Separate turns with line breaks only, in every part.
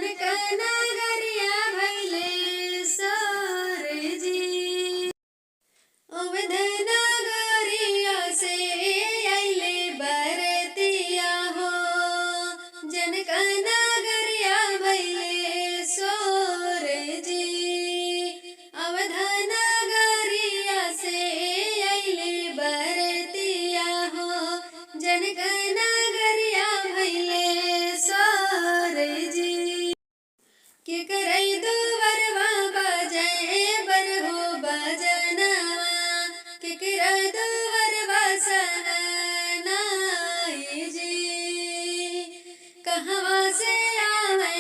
जनक नगरिया भैले सोर जी। उमद नगरिया से अइले बरतिया हो, जनक नगरिया भैले सोर जी। अवध नगरिया से अइले बरतिया हो, जनक नगरिया भैले सोर जी। के करई दुवरवा बजै बरहो बजनवा, के करई दुवरवा सहनाई जी। कहवा से आवे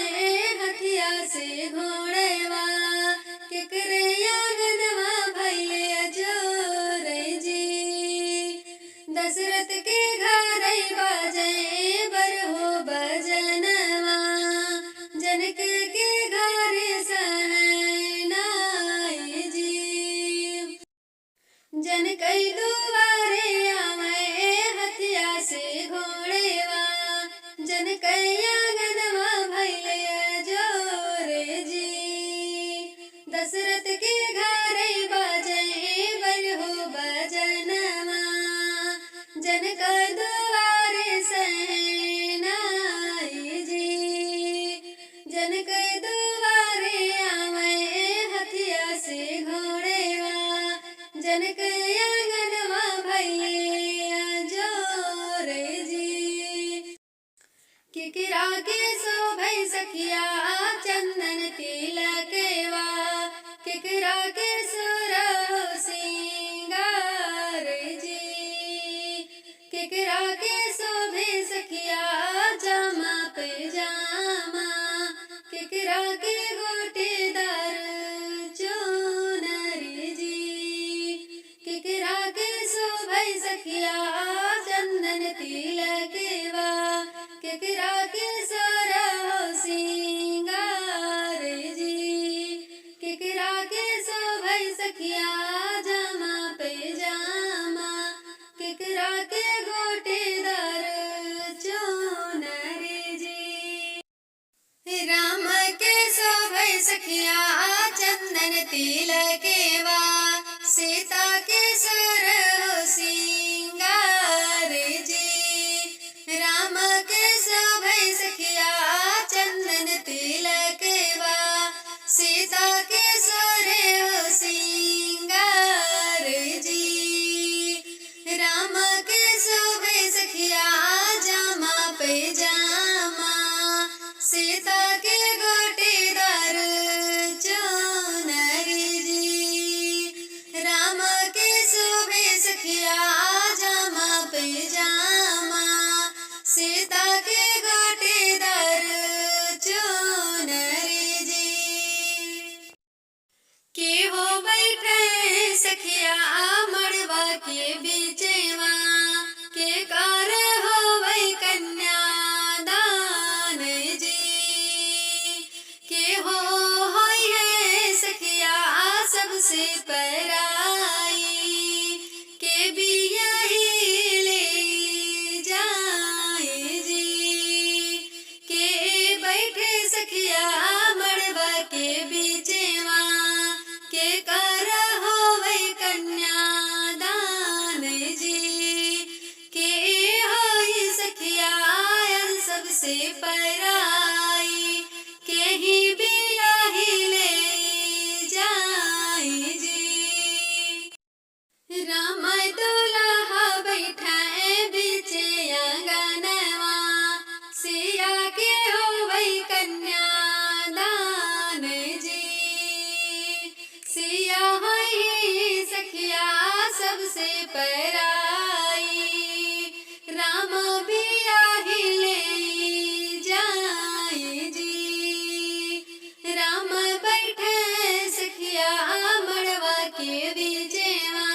हथिया से घोड़वा, के करे आंगनवा भैले अजोर जी। दशरथ के घर बाजै बरहो बजनवा, जनक के घर सहनाई जी। जनक दुआरे आवे हथिया से घोड़ेवा, जनक आंगनवा भैले अजोर जी। दशरथ के घर बाजै बरहो बजनवा, जनक दुआरे सहनाई जी। जनक दुआरे आवे हथिया से घोड़ेवा, जनक आंगनवा भैले अजोर जी। केकरा के शोभै सखिया चंदन तिलकवा, केकरा के सुरहो सिंगार जी। केकरा के शोभे सखिया जामा पैजामा, केकरा के गोटेदार चुनरी जी। केकरा के शोभै सखिया चंदन तिलकवा, केकरा के सुरहो सिंगार जी। केकरा के शोभै सखिया जामा पैजामा, केकरा के गोटेदार चुनरी जी। राम के शोभै सखिया चंदन तिलकवा, सीता के सुरहो सिंगार जी। राम के शोभै सखिया चंदन तिलकवा, सीता के सुरहो सिंगार जी। राम के शोभै सखिया जामा पैजामा, सीता के गोटेदार चुनरी जी। राम के शोभे सखिया जामा पैजामा, सीता के गोटेदार चुनरी जी। के हो बैठे सखिया मड़वा के बीचवा, के कार होवै कन्यादान जी। के हो होई है सखिया सबसे पराई, के बियाही ले जाए जी। के बैठे सखिया मड़वा के बीचवा, के कर होवै कन्यादान जी। के होई सखिया सबसे पराई, के ही बियाही ले जाए जी। राम दुल्हा बैठाए बीचे आंगनवा, सिया के होवै कन्यादान जी। सिया होई सखिया सबसे पराई, राम बियाही ले जाए जी। राम बैठे सखिया मड़वा के बीचवा,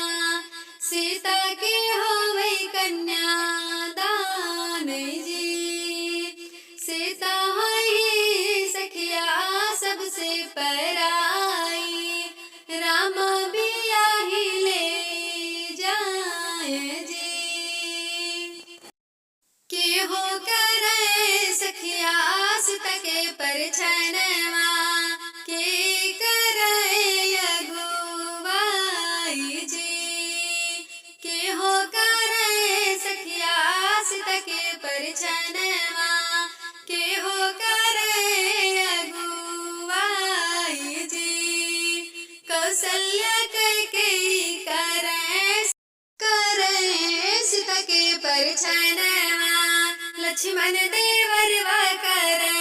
सीता के होवै कन्यादान जी। सीता होई सखिया सबसे पराई, राम बियाही ले जाए जी। के हो करे सखिया सीता के परछनवा के करे अगुवाई जी के हो करे सखिया सीता के परछनवा के हो करे अगुवाई जी कौशल्या कैकेयी करे सीता के परछनवा लक्ष्मण देवरवा करे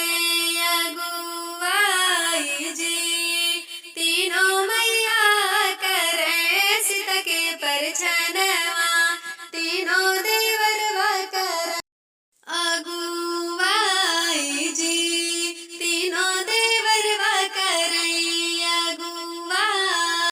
अगुवाई